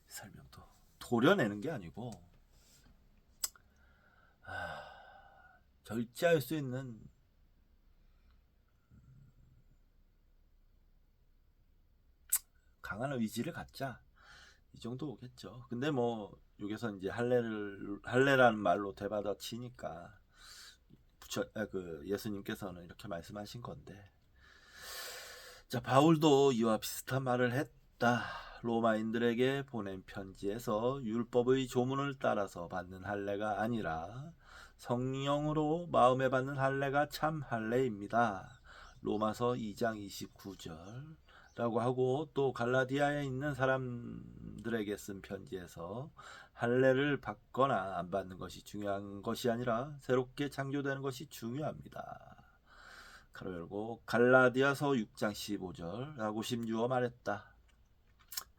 설명도 도려내는 게 아니고 절제할 수 있는 강한 의지를 갖자 이 정도겠죠. 근데 뭐 여기서 이제 할례라는 말로 되받아 치니까 예수님께서는 이렇게 말씀하신 건데, 자 바울도 이와 비슷한 말을 했다. 로마인들에게 보낸 편지에서 율법의 조문을 따라서 받는 할례가 아니라 성령으로 마음에 받는 할례가 참 할례입니다. 로마서 2장 29절라고 하고, 또 갈라디아에 있는 사람들에게 쓴 편지에서 할례를 받거나 안 받는 것이 중요한 것이 아니라 새롭게 창조되는 것이 중요합니다. 가로 열고 갈라디아서 6장 15절라고 심주어 말했다.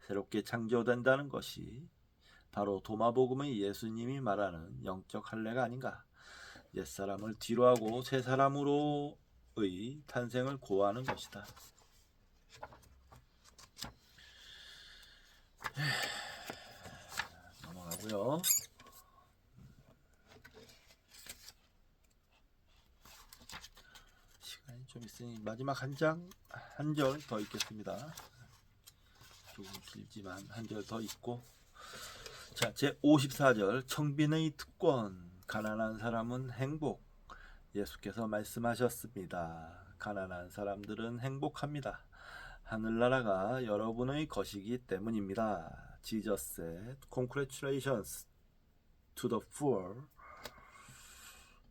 새롭게 창조된다는 것이 바로 도마복음의 예수님이 말하는 영적 할례가 아닌가. 옛사람을 뒤로하고 새사람으로의 탄생을 고하는 것이다. 넘어가고요. 시간이 좀 있으니 마지막 한 절 더 읽겠습니다. 조금 길지만 한 절 더 읽고, 자, 제 54절 청빈의 특권, 가난한 사람은 행복. 예수께서 말씀하셨습니다. 가난한 사람들은 행복합니다. 하늘나라가 여러분의 것이기 때문입니다. Jesus said, Congratulations to the poor,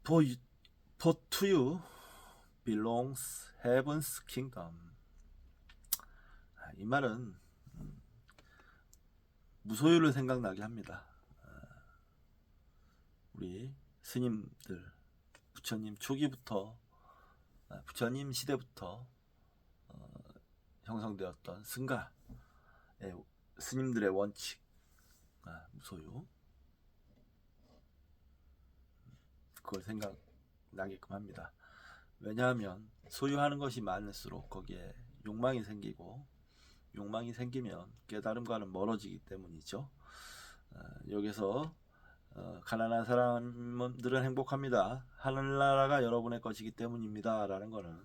for to you belongs heaven's kingdom. 이 말은 무소유를 생각나게 합니다. 우리 스님들, 부처님 초기부터, 부처님 시대부터 형성되었던 승가, 스님들의 원칙, 무소유, 그걸 생각나게끔 합니다. 왜냐하면 소유하는 것이 많을수록 거기에 욕망이 생기고, 욕망이 생기면 깨달음과는 멀어지기 때문이죠. 여기서 가난한 사람들은 행복합니다. 하늘나라가 여러분의 것이기 때문입니다. 라는 것은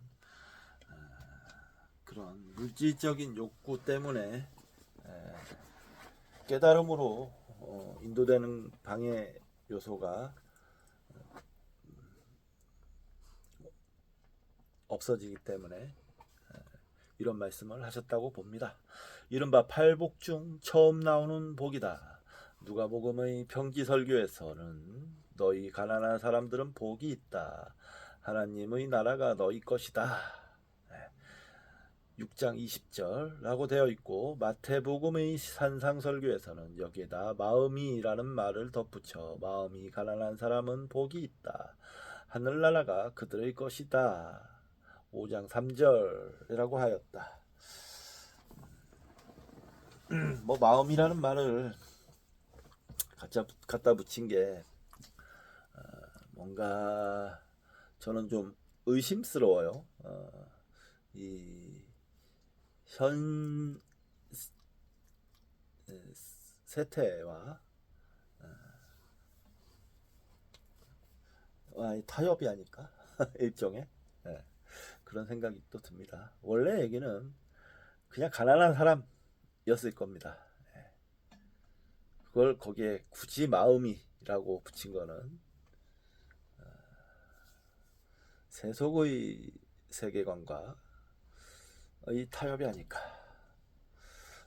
그런 물질적인 욕구 때문에 깨달음으로 인도되는 방해 요소가 없어지기 때문에 이런 말씀을 하셨다고 봅니다. 이른바 팔복 중 처음 나오는 복이다. 누가복음의 평지설교에서는 너희 가난한 사람들은 복이 있다. 하나님의 나라가 너희 것이다. 6장 20절라고 되어 있고, 마태복음의 산상설교에서는 여기에다 마음이라는 말을 덧붙여 마음이 가난한 사람은 복이 있다. 하늘나라가 그들의 것이다. 5장 3절이라고 하였다. 뭐 마음이라는 말을 갖다 붙인 게 뭔가 저는 좀 의심스러워요. 이 현 세태와 타협이 아닐까 일종의 그런 생각이 또 듭니다. 원래 얘기는 그냥 가난한 사람이었을 겁니다. 그걸 거기에 굳이 마음이라고 붙인 거는 세속의 세계관과 이 타협이 아닐까.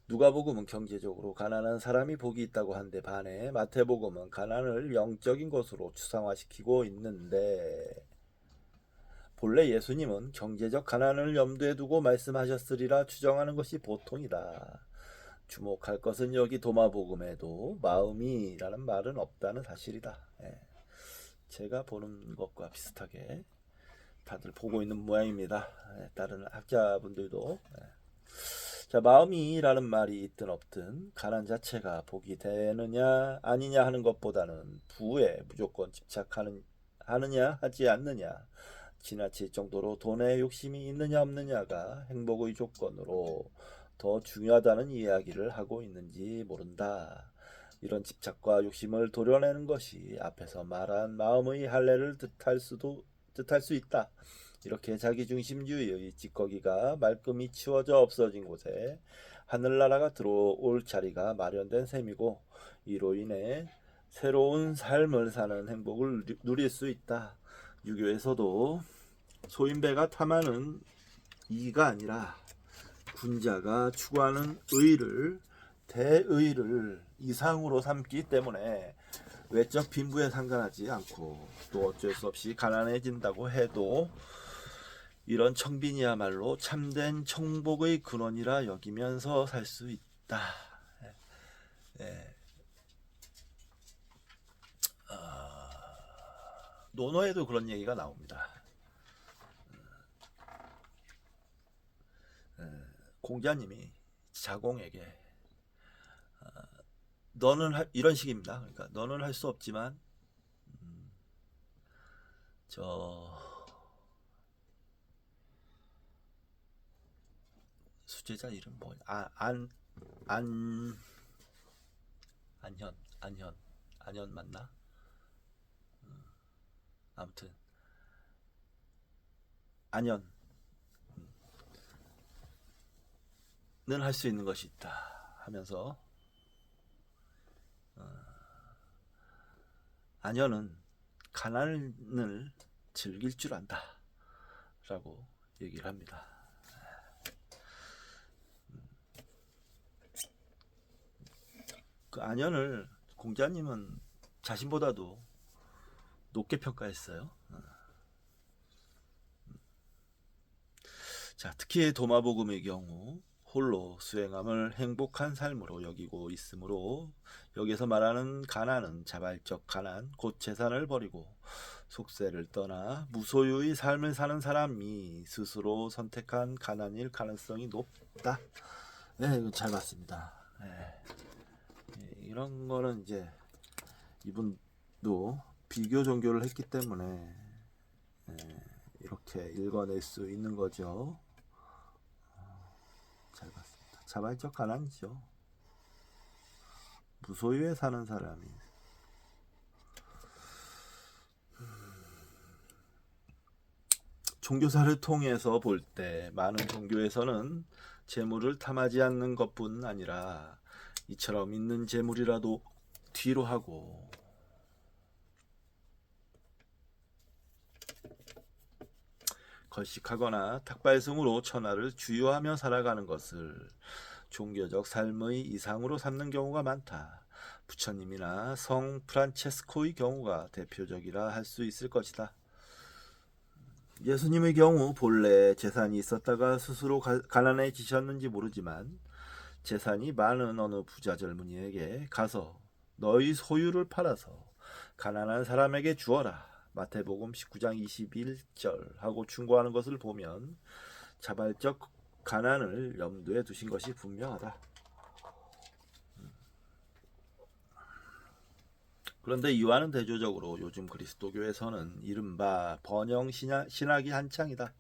누가복음은 경제적으로 가난한 사람이 복이 있다고 한데 반해 마태복음은 가난을 영적인 것으로 추상화시키고 있는데, 본래 예수님은 경제적 가난을 염두에 두고 말씀하셨으리라 추정하는 것이 보통이다. 주목할 것은 여기 도마복음에도 마음이라는 말은 없다는 사실이다. 제가 보는 것과 비슷하게 다들 보고 있는 모양입니다. 다른 학자분들도. 자, 마음이라는 말이 있든 없든 가난 자체가 복이 되느냐 아니냐 하는 것보다는 부에 무조건 집착하느냐 하지 않느냐, 지나칠 정도로 돈에 욕심이 있느냐 없느냐가 행복의 조건으로 더 중요하다는 이야기를 하고 있는지 모른다. 이런 집착과 욕심을 도려내는 것이 앞에서 말한 마음의 할례를 뜻할 수 있다. 이렇게 자기중심주의의 찌꺼기가 말끔히 치워져 없어진 곳에 하늘나라가 들어올 자리가 마련된 셈이고, 이로 인해 새로운 삶을 사는 행복을 누릴 수 있다. 유교에서도 소인배가 탐하는 이가 아니라 군자가 추구하는 의를, 대의를 이상으로 삼기 때문에 외적 빈부에 상관하지 않고, 또 어쩔 수 없이 가난해진다고 해도 이런 청빈이야말로 참된 청복의 근원이라 여기면서 살 수 있다. 논어에도 그런 얘기가 나옵니다. 공자님이 자공에게 너는 이런 식입니다. 그러니까 너는 할 수 없지만 수제자 이름 뭐냐? 안현 맞나? 아무튼 안현은 할 수 있는 것이 있다 하면서 안현은 가난을 즐길 줄 안다 라고 얘기를 합니다. 그 안현을 공자님은 자신보다도 높게 평가했어요. 자, 특히 도마복음의 경우 홀로 수행함을 행복한 삶으로 여기고 있으므로 여기서 말하는 가난은 자발적 가난, 곧 재산을 버리고 속세를 떠나 무소유의 삶을 사는 사람이 스스로 선택한 가난일 가능성이 높다. 네, 이건 잘 봤습니다. 이런 거는 이제 이분도 비교 종교를 했기 때문에 이렇게 읽어낼 수 있는 거죠. 잘 봤습니다. 자발적 가난이죠. 무소유에 사는 사람이. 종교사를 통해서 볼 때 많은 종교에서는 재물을 탐하지 않는 것뿐 아니라 이처럼 있는 재물이라도 뒤로 하고 걸식하거나 탁발성으로 천하를 주유하며 살아가는 것을 종교적 삶의 이상으로 삼는 경우가 많다. 부처님이나 성 프란체스코의 경우가 대표적이라 할 수 있을 것이다. 예수님의 경우 본래 재산이 있었다가 스스로 가난해지셨는지 모르지만 재산이 많은 어느 부자 젊은이에게 가서 너희 소유를 팔아서 가난한 사람에게 주어라. 마태복음 19장 21절 하고 충고하는 것을 보면 자발적 가난을 염두에 두신 것이 분명하다. 그런데 이와는 대조적으로 요즘 그리스도교에서는 이른바 번영 신학이 한창이다.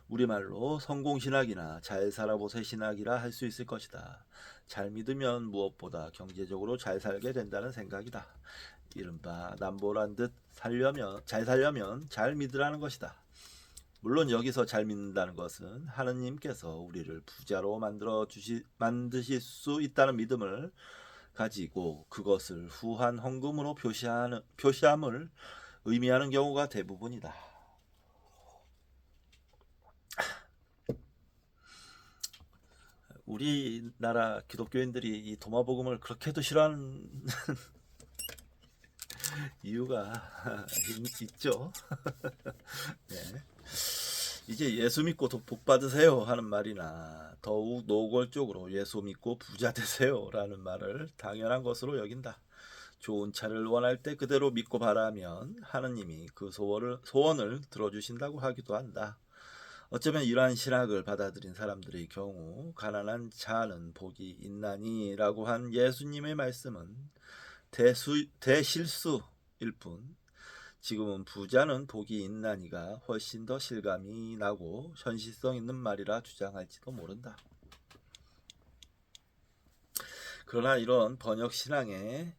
우리말로 성공신학이나 잘 살아보세 신학이라 할 수 있을 것이다. 잘 믿으면 무엇보다 경제적으로 잘 살게 된다는 생각이다. 이른바 남보란 듯 잘 살려면 잘 믿으라는 것이다. 물론 여기서 잘 믿는다는 것은 하느님께서 우리를 부자로 만드실 수 있다는 믿음을 가지고 그것을 후한 헌금으로 표시함을 의미하는 경우가 대부분이다. 우리나라 기독교인들이 이 도마복음을 그렇게도 싫어하는 이유가 있죠. 네. 이제 예수 믿고 복 받으세요 하는 말이나 더욱 노골적으로 예수 믿고 부자 되세요 라는 말을 당연한 것으로 여긴다. 좋은 차를 원할 때 그대로 믿고 바라면 하느님이 그 소원을 들어주신다고 하기도 한다. 어쩌면 이러한 신학을 받아들인 사람들의 경우 가난한 자는 복이 있나니 라고 한 예수님의 말씀은 대실수일 뿐 지금은 부자는 복이 있나니가 훨씬 더 실감이 나고 현실성 있는 말이라 주장할지도 모른다. 그러나 이런 번역 신학에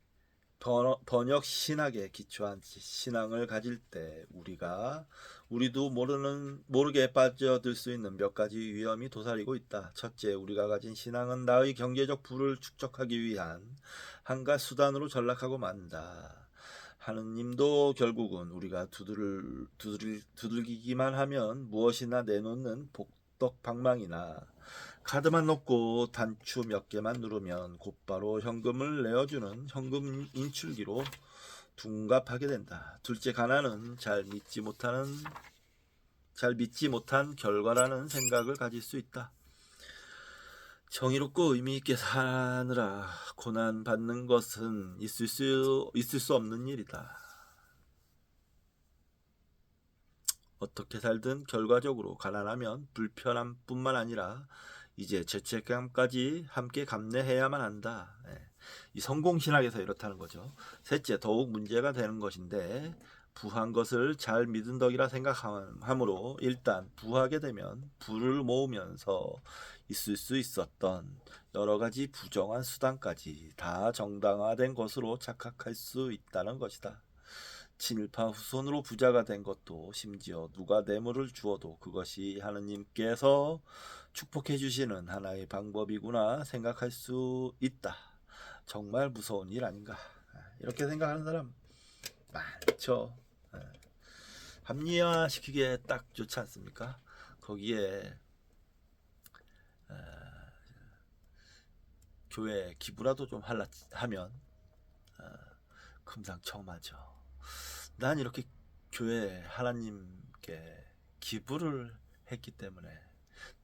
기초한 신앙을 가질 때 우리도 모르게 빠져들 수 있는 몇 가지 위험이 도사리고 있다. 첫째, 우리가 가진 신앙은 나의 경제적 부를 축적하기 위한 한가 수단으로 전락하고 만다. 하느님도 결국은 우리가 두들기기만 하면 무엇이나 내놓는 복덕방망이나 카드만 넣고 단추 몇 개만 누르면 곧바로 현금을 내어주는 현금 인출기로 둔갑하게 된다. 둘째, 가난은 잘 믿지 못한 결과라는 생각을 가질 수 있다. 정의롭고 의미있게 사느라 고난받는 것은 있을 수 없는 일이다. 어떻게 살든 결과적으로 가난하면 불편함뿐만 아니라 이제 죄책감까지 함께 감내해야만 한다. 이 성공신학에서 이렇다는 거죠. 셋째, 더욱 문제가 되는 것인데 부한 것을 잘 믿은 덕이라 생각하므로 일단 부하게 되면 부를 모으면서 있을 수 있었던 여러 가지 부정한 수단까지 다 정당화된 것으로 착각할 수 있다는 것이다. 친일파 후손으로 부자가 된 것도 심지어 누가 뇌물을 주어도 그것이 하느님께서 축복해 주시는 하나의 방법이구나 생각할 수 있다. 정말 무서운 일 아닌가. 이렇게 생각하는 사람 많죠. 합리화시키기에 딱 좋지 않습니까? 거기에 교회 기부라도 좀 하면 금상첨화죠. 난 이렇게 교회 하나님께 기부를 했기 때문에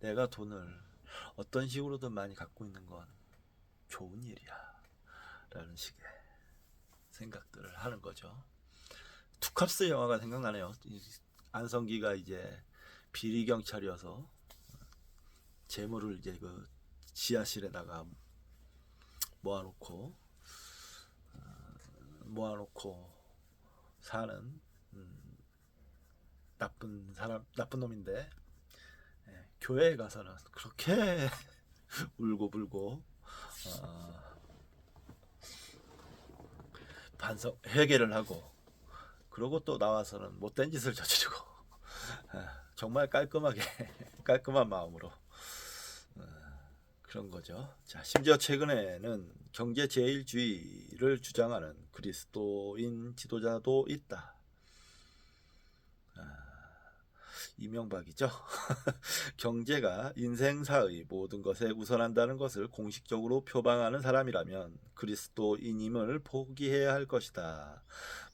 내가 돈을 어떤 식으로든 많이 갖고 있는 건 좋은 일이야 라는 식의 생각들을 하는 거죠. 투캅스 영화가 생각나네요. 안성기가 이제 비리경찰이어서 재물을 이제 그 지하실에다가 모아놓고 사는 나쁜 놈인데 교회에 가서는 그렇게 울고불고 회개를 하고 그러고 또 나와서는 못된 짓을 저지르고 정말 깔끔한 마음으로 그런 거죠. 자, 심지어 최근에는 경제 제일주의를 주장하는 그리스도인 지도자도 있다. 이명박이죠. 경제가 인생사의 모든 것에 우선한다는 것을 공식적으로 표방하는 사람이라면 그리스도인임을 포기해야 할 것이다.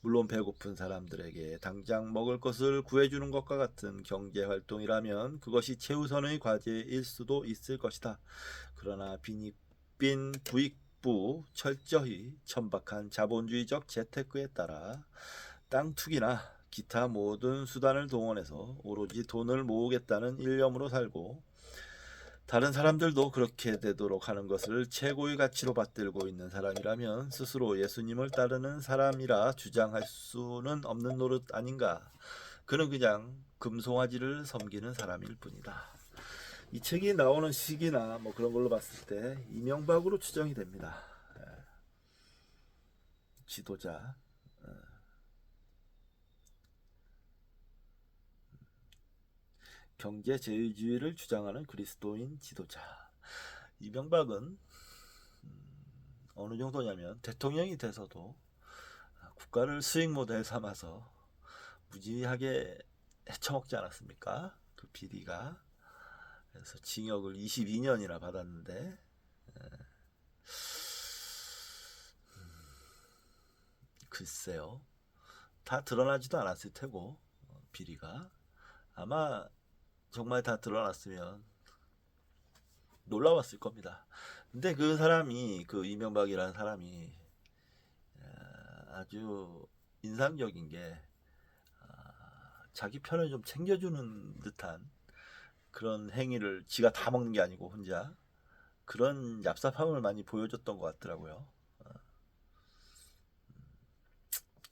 물론 배고픈 사람들에게 당장 먹을 것을 구해주는 것과 같은 경제활동이라면 그것이 최우선의 과제일 수도 있을 것이다. 그러나 빈 부익부 철저히 천박한 자본주의적 재테크에 따라 땅 투기나 기타 모든 수단을 동원해서 오로지 돈을 모으겠다는 일념으로 살고 다른 사람들도 그렇게 되도록 하는 것을 최고의 가치로 받들고 있는 사람이라면 스스로 예수님을 따르는 사람이라 주장할 수는 없는 노릇 아닌가. 그는 그냥 금송아지를 섬기는 사람일 뿐이다. 이 책이 나오는 시기나 뭐 그런 걸로 봤을 때 이명박으로 추정이 됩니다. 지도자. 경제 제일주의를 주장하는 그리스도인 지도자. 이명박은 어느 정도냐면 대통령이 돼서도 국가를 수익 모델 삼아서 무지하게 헤쳐먹지 않았습니까? 그 비리가. 그래서 징역을 22년이나 받았는데 글쎄요. 다 드러나지도 않았을 테고 비리가 아마 정말 다 드러났으면 놀라웠을 겁니다. 근데 그 사람이 그 이명박이라는 사람이 아주 인상적인 게 자기 편을 좀 챙겨주는 듯한 그런 행위를 지가 다 먹는 게 아니고 혼자 그런 얍삽함을 많이 보여줬던 것 같더라고요.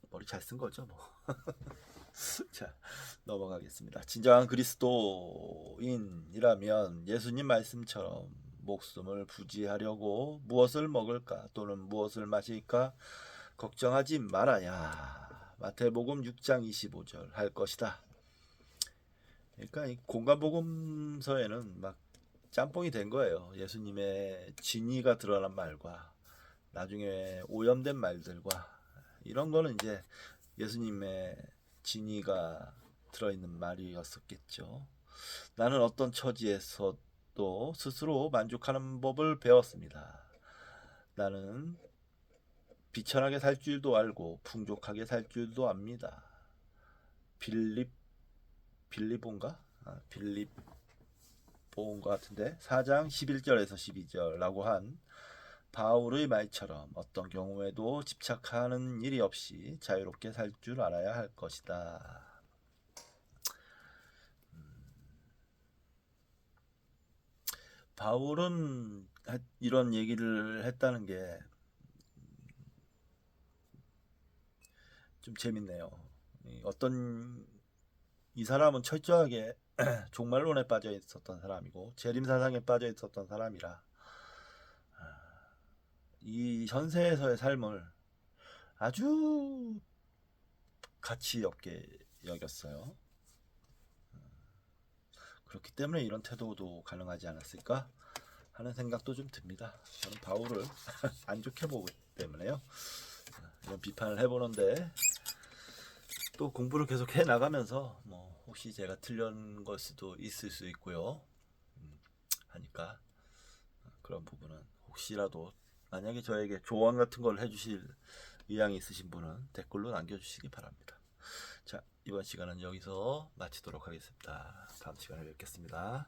머리 잘 쓴 거죠 뭐. 자, 넘어가겠습니다. 진정한 그리스도인이라면 예수님 말씀처럼 목숨을 부지하려고 무엇을 먹을까 또는 무엇을 마실까 걱정하지 말아야 마태복음 6장 25절 할 것이다. 그러니까 이 공간복음서에는 막 짬뽕이 된 거예요. 예수님의 진의가 드러난 말과 나중에 오염된 말들과 이런 거는 이제 예수님의 진의가 들어있는 말이었었겠죠. 나는 어떤 처지에서도 스스로 만족하는 법을 배웠습니다. 나는 비천하게 살 줄도 알고 풍족하게 살 줄도 압니다. 빌립본가? 빌립본 것 같은데 4장 11절에서 12절라고 한 바울의 말처럼 어떤 경우에도 집착하는 일이 없이 자유롭게 살 줄 알아야 할 것이다. 바울은 이런 얘기를 했다는 게 좀 재밌네요. 이 사람은 철저하게 종말론에 빠져 있었던 사람이고 재림사상에 빠져 있었던 사람이라 이 현세에서의 삶을 아주 가치 없게 여겼어요. 그렇기 때문에 이런 태도도 가능하지 않았을까 하는 생각도 좀 듭니다. 저는 바울을 안 좋게 보기 때문에요. 이런 비판을 해보는데 또 공부를 계속 해 나가면서 뭐 혹시 제가 틀린 걸 수도 있을 수 있고요. 하니까 그런 부분은 혹시라도 만약에 저에게 조언 같은 걸 해주실 의향이 있으신 분은 댓글로 남겨주시기 바랍니다. 자, 이번 시간은 여기서 마치도록 하겠습니다. 다음 시간에 뵙겠습니다.